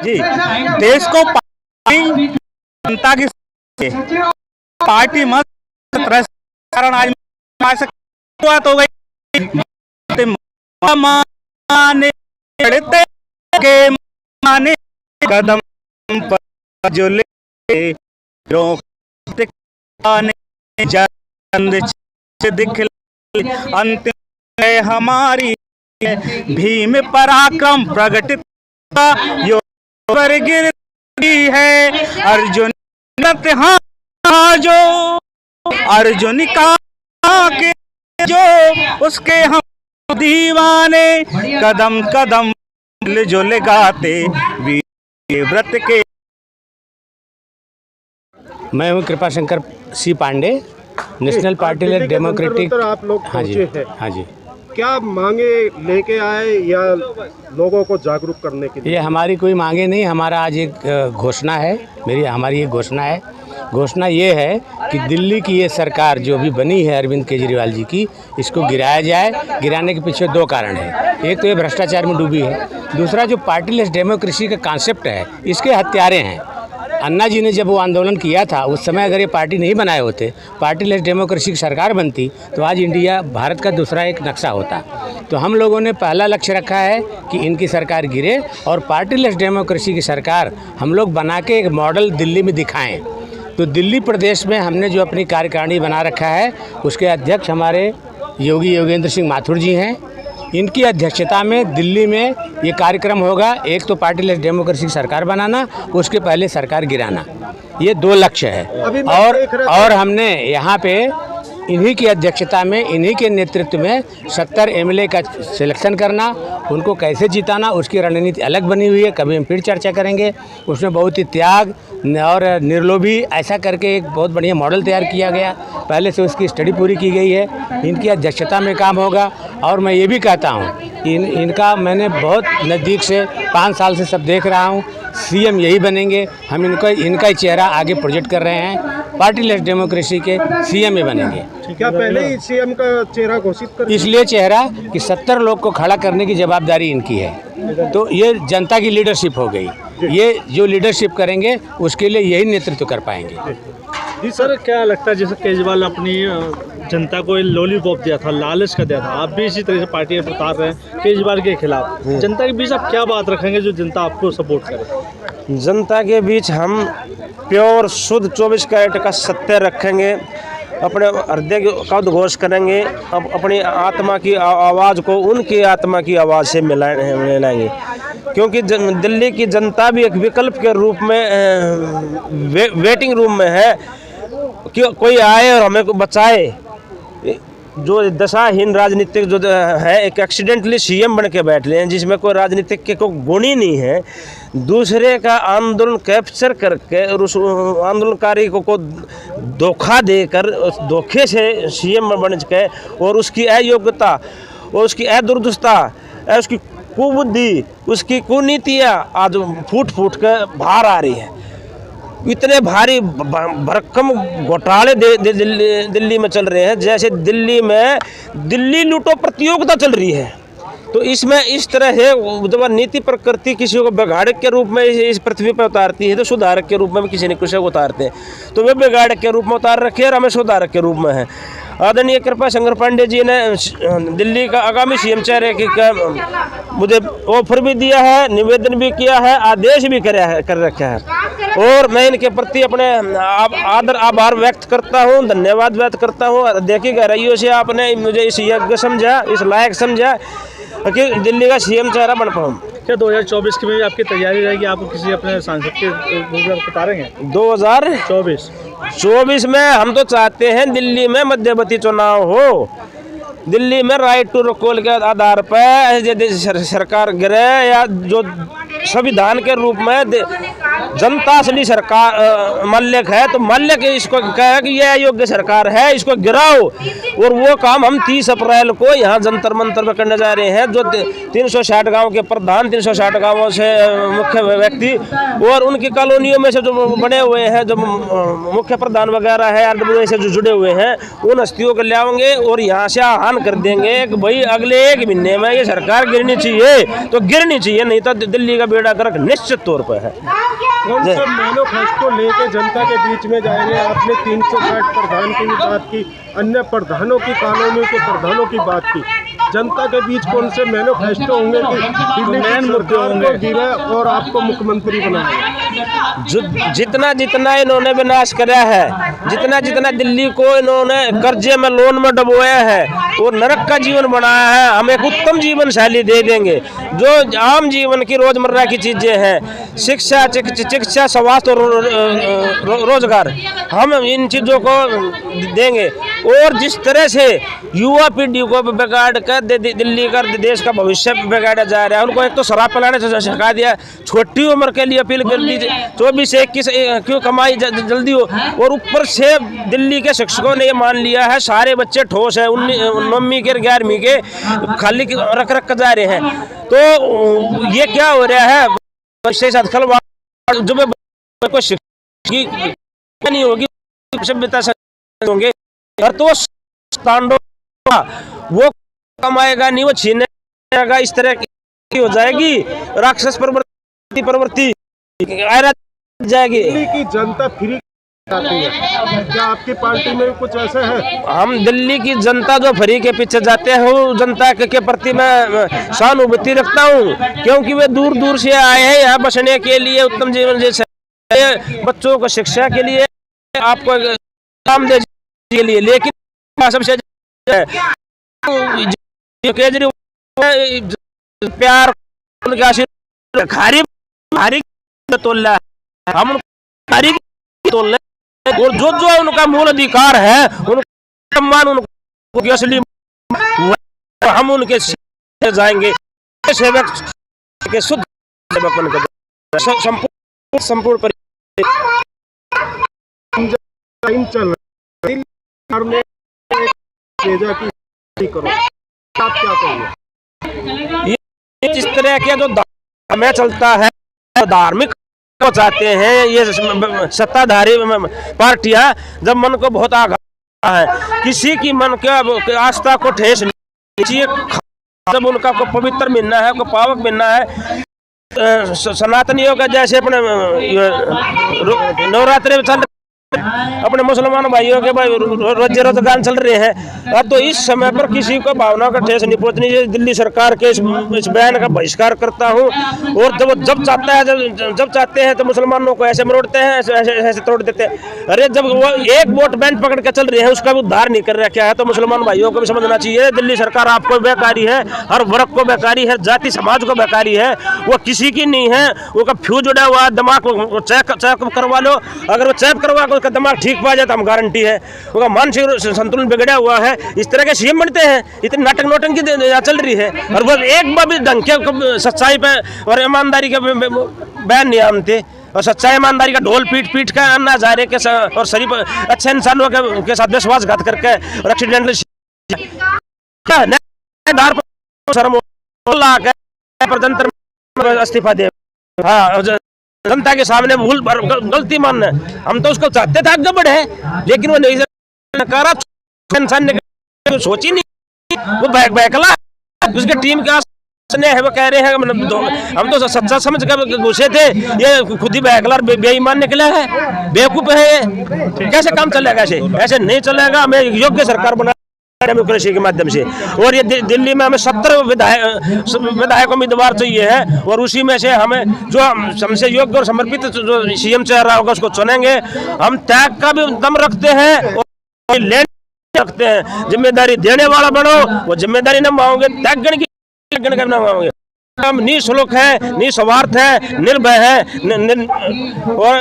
जी, देश को जनता की पार्टी मत कारण आज शुरुआत हो गई। माने के माने कदम पर जो ले दिख अंतिम है हमारी भीम पराक्रम प्रगटित पर गिरती है अर्जुन जो अर्जुन का के जो उसके हम दीवाने कदम कदम जो लगाते वीर व्रत के। मैं हूँ कृपाशंकर सी पांडे, नेशनल पार्टी डेमोक्रेटिक। आप लोग पहुंचे हैं, हाँ जी, क्या मांगे लेके आए या लोगों को जागरूक करने के लिए? ये हमारी कोई मांगे नहीं, हमारा आज एक घोषणा है, हमारी एक घोषणा है। घोषणा ये है कि दिल्ली की ये सरकार जो भी बनी है अरविंद केजरीवाल जी की, इसको गिराया जाए। गिराने के पीछे दो कारण हैं। एक तो ये भ्रष्टाचार में डूबी है, दूसरा जो पार्टीलेस डेमोक्रेसी का कॉन्सेप्ट है इसके हत्यारे हैं। अन्ना जी ने जब वो आंदोलन किया था उस समय अगर ये पार्टी नहीं बनाए होते, पार्टीलेस डेमोक्रेसी की सरकार बनती, तो आज इंडिया भारत का दूसरा एक नक्शा होता। तो हम लोगों ने पहला लक्ष्य रखा है कि इनकी सरकार गिरे और पार्टीलेस डेमोक्रेसी की सरकार हम लोग बना के एक मॉडल दिल्ली में दिखाएं। तो दिल्ली प्रदेश में हमने जो अपनी कार्यकारिणी बना रखा है उसके अध्यक्ष हमारे योगी योगेंद्र सिंह माथुर जी हैं। इनकी अध्यक्षता में दिल्ली में ये कार्यक्रम होगा। एक तो पार्टीलेस डेमोक्रेसी की सरकार बनाना, उसके पहले सरकार गिराना, ये दो लक्ष्य है। और हमने यहाँ पे इन्हीं की अध्यक्षता में, इन्हीं के नेतृत्व में 70 एमएलए का सिलेक्शन करना, उनको कैसे जिताना उसकी रणनीति अलग बनी हुई है, कभी हम फिर चर्चा करेंगे। उसमें बहुत ही त्याग और निर्लोभी ऐसा करके एक बहुत बढ़िया मॉडल तैयार किया गया, पहले से उसकी स्टडी पूरी की गई है। इनकी अध्यक्षता में काम होगा। और मैं ये भी कहता हूँ इनका मैंने बहुत नज़दीक से 5 साल से सब देख रहा हूँ, सीएम यही बनेंगे। हम इनका ही चेहरा आगे प्रोजेक्ट कर रहे हैं, पार्टीलेस डेमोक्रेसी के सीएम ही बनेंगे। क्या पहले ही सीएम का चेहरा घोषित कर? इसलिए चेहरा कि 70 लोग को खड़ा करने की जवाबदारी इनकी है। तो ये जनता की लीडरशिप हो गई। ये जो लीडरशिप करेंगे उसके लिए यही नेतृत्व कर पाएंगे। जी सर, क्या लगता है जैसे केजरीवाल अपनी जनता को लॉलीपॉप दिया था, लालच का दिया था, आप भी इसी तरह से पार्टी में उतार रहे हैं केजरीवाल के खिलाफ, जनता के बीच आप क्या बात रखेंगे जो जनता आपको सपोर्ट करे? जनता के बीच हम प्योर शुद्ध 24 कैरेट का सत्य रखेंगे, अपने हृदय का उद्घोष करेंगे, अब अपनी आत्मा की आवाज़ को उनकी आत्मा की आवाज़ से मिलाएंगे। क्योंकि दिल्ली की जनता भी एक विकल्प के रूप में वेटिंग रूम में है कि कोई आए और हमें बचाए। जो दशाहीन राजनीतिक जो है, एक एक्सीडेंटली सीएम बन के बैठ रहे हैं जिसमें कोई राजनीतिक के कोई गुण ही नहीं है। दूसरे का आंदोलन कैप्चर करके और उस आंदोलनकारी को धोखा देकर उस धोखे से सीएम बन के, और उसकी अयोग्यता और उसकी अदुरुस्तता, उसकी कुबुद्धि, उसकी कुनीतियाँ आज फूट फूट कर बाहर आ रही है। इतने भारी भरकम घोटाले दिल्ली में चल रहे हैं, जैसे दिल्ली में दिल्ली लूटो प्रतियोगिता चल रही है। तो इसमें इस तरह है जब नीति प्रकृति किसी को बिगाड़क के रूप में इस पृथ्वी पर उतारती है तो सुधारक के रूप में भी किसी न किसी को उतारते हैं। तो वे बिगाड़क के रूप में उतार रखे और हमें सुधारक के रूप में है। आदरणीय कृपाशंकर पांडे जी ने दिल्ली का आगामी सीएम चेहरे की मुझे ऑफर भी दिया है, निवेदन भी किया है, आदेश भी कर रखा है। और मैं इनके प्रति अपने आदर आभार व्यक्त करता हूँ, धन्यवाद व्यक्त करता हूँ। देखी गहराइयों से आपने मुझे इस योग्य समझा, इस लायक समझा कि दिल्ली का सीएम चेहरा बन पाऊँ। क्या 2024 की में आपकी तैयारी रहेगी? आपको किसी अपने सांसद के उतारेंगे? 2024 में हम तो चाहते हैं दिल्ली में मध्यवर्ती चुनाव हो, दिल्ली में राइट टू रिकॉल के आधार पर यदि सरकार गिरे या जो संविधान के रूप में जनता असली सरकार माल्यक है, तो माल्यक इसको कहे कि यह अयोग्य सरकार है, इसको गिराओ। और वो काम हम 30 अप्रैल को यहाँ जंतर मंतर में करने जा रहे हैं। जो 360 गांव के प्रधान, 360 गांवों से मुख्य व्यक्ति और उनकी कॉलोनियों में से जो बने हुए हैं, जो मुख्य प्रधान वगैरह है, आरडब्ल्यू से जो जुड़े हुए हैं, उन हस्तियों को लाएंगे और यहाँ से आह्वान कर देंगे कि भाई अगले 1 महीने में ये सरकार गिरनी चाहिए, तो गिरनी चाहिए, नहीं तो दिल्ली का बेड़ा गर्क निश्चित तौर पर है। कौन सा मैनिफेस्टो लेके जनता के बीच में जाएंगे? आपने 360 प्रधान की भी बात की, अन्य प्रधानों की, कॉलोनियों के प्रधानों की बात की। जनता के बीच कौन से मैनिफेस्टो होंगे कि दिल्ली सरकार को गिरे और आपको मुख्यमंत्री बनाए? जितना जितना इन्होंने विनाश कराया है, जितना जितना दिल्ली को इन्होंने कर्जे में, लोन में डुबोया है और नरक का जीवन बनाया है, हम एक उत्तम जीवन शैली दे देंगे। जो आम जीवन की रोजमर्रा की चीजें हैं, शिक्षा, चिकित्सा, स्वास्थ्य और रोजगार, हम इन चीजों को देंगे। और जिस तरह से युवा पीढ़ी को बिगाड़ कर दिल्ली का, देश का भविष्य बिगाड़ा जा रहा है, उनको एक तो शराब पिलाने से सिखा दिया, छोटी उम्र के लिए अपील कर दी, 24 से 21 क्यों कमाई जल्दी हो। और ऊपर से दिल्ली के शिक्षकों ने ये मान लिया है सारे बच्चे ठोस है, 9वीं के 11वीं के खाली रख कर जा रहे हैं। तो ये क्या हो रहा है? साथ खलवाड़ जो कोई शिक्षा नहीं होगी, सभ्यता से होंगे, और तो तांडव वो कमाएगा नहीं, वो छीनेगा, इस तरह की हो जाएगी राक्षस प्रवृत्ति आ जाएगी। दिल्ली की जनता फ्री जाती है, क्या आपकी पार्टी में कुछ ऐसा है? हम दिल्ली की जनता जो फ्री के पीछे जाते हैं, वो जनता के प्रति मैं सहानुभूति रखता हूँ, क्योंकि वे दूर दूर से आए हैं यहाँ बसने के लिए, उत्तम जीवन जैसे बच्चों को शिक्षा के लिए, आपको काम दे के लिए। लेकिन सबसे केजरीवाल प्यार उनके आशीर्वाद खारी तोल रहा है, हम खारी तोल रहे हैं। और जो जो उनका मूल अधिकार है, उनका सम्मान, उनको असली हम उनके जाएंगे, सेवक के शुद्ध सेवक बनकर संपूर्ण चल करो, आप क्या कहोगे? इस तरह के जो हमें चलता है, धार्मिक को चाहते हैं ये सत्ताधारी पार्टियां, जब मन को बहुत आघात है, किसी की मन के आस्था को ठेस नहीं चाहिए, जब उनका को पवित्र मिलना है, को पावक मिलना है। सनातनियों का जैसे अपने नवरात्रि चल, अपने मुसलमान भाइयों के भाई रोजे रोजगार चल रहे हैं, तो इस समय पर किसी को भावना का ठेस नहीं पहुंचनी चाहिए। दिल्ली सरकार के इस बयान का बहिष्कार करता हूं। और जब चाहता है, जब चाहते हैं तो मुसलमानों को ऐसे मरोड़ते हैं, ऐसे तोड़ देते हैं। अरे जब वो एक वोट बैंक पकड़ के चल रहे हैं, उसका भी उद्धार नहीं कर रहा है, तो मुसलमान भाइयों को भी समझना चाहिए, दिल्ली सरकार आपको बेकारी है, हर वर्ग को बेकारी है, जाति समाज को बेकारी है, वो किसी की नहीं है। वो का फ्यूज उड़ा हुआ दिमाग को चेक करवा लो, अगर वो चेक करवा का दिमाग ठीक पा जाए तो हम गारंटी है। उनका मानसिक संतुलन बिगड़ा हुआ है, इस तरह के सीएम बनते हैं, इतनी नाटक नोटंकी चल रही है, और वो एक बार भी ढंग के सच्चाई पे और ईमानदारी के बयान नहीं आनते, और सच्चाई ईमानदारी का ढोल पीट का अन्ना जा रहे के और शरीफ अच्छे इंसानों के साथ विश्वासघात करके और एक्सीडेंटल इस्तीफा दे। हाँ, जनता के सामने भूल गलती मानना, हम तो उसको चाहते थे आगे बढ़े, लेकिन वो नहीं नकारा, इंसान ने सोची नहीं, वो बहकला उसके टीम का है, वो कह रहे हैं हम तो सच्चा समझ कर घुसे थे, ये खुद ही बहकला बेईमान निकला है, बेवकूफ है। कैसे काम चलेगा? ऐसे नहीं चलेगा। हमें योग्य सरकार बना डेमोक्रेसी के माध्यम से, और ये दिल्ली में हमें 70 विधायक उम्मीदवार चाहिए है, और उसी में से हमें जो हमसे योग्य और समर्पित जो सीएम चेहरा रहा होगा उसको चुनेंगे। हम त्याग का भी दम रखते हैं और लेने रखते हैं। जिम्मेदारी देने वाला बनो, वो जिम्मेदारी न मांगोगे, त्यागण की न मांगोगे। हम निःशुल्क है, निस्वार्थ है, निर्भय है और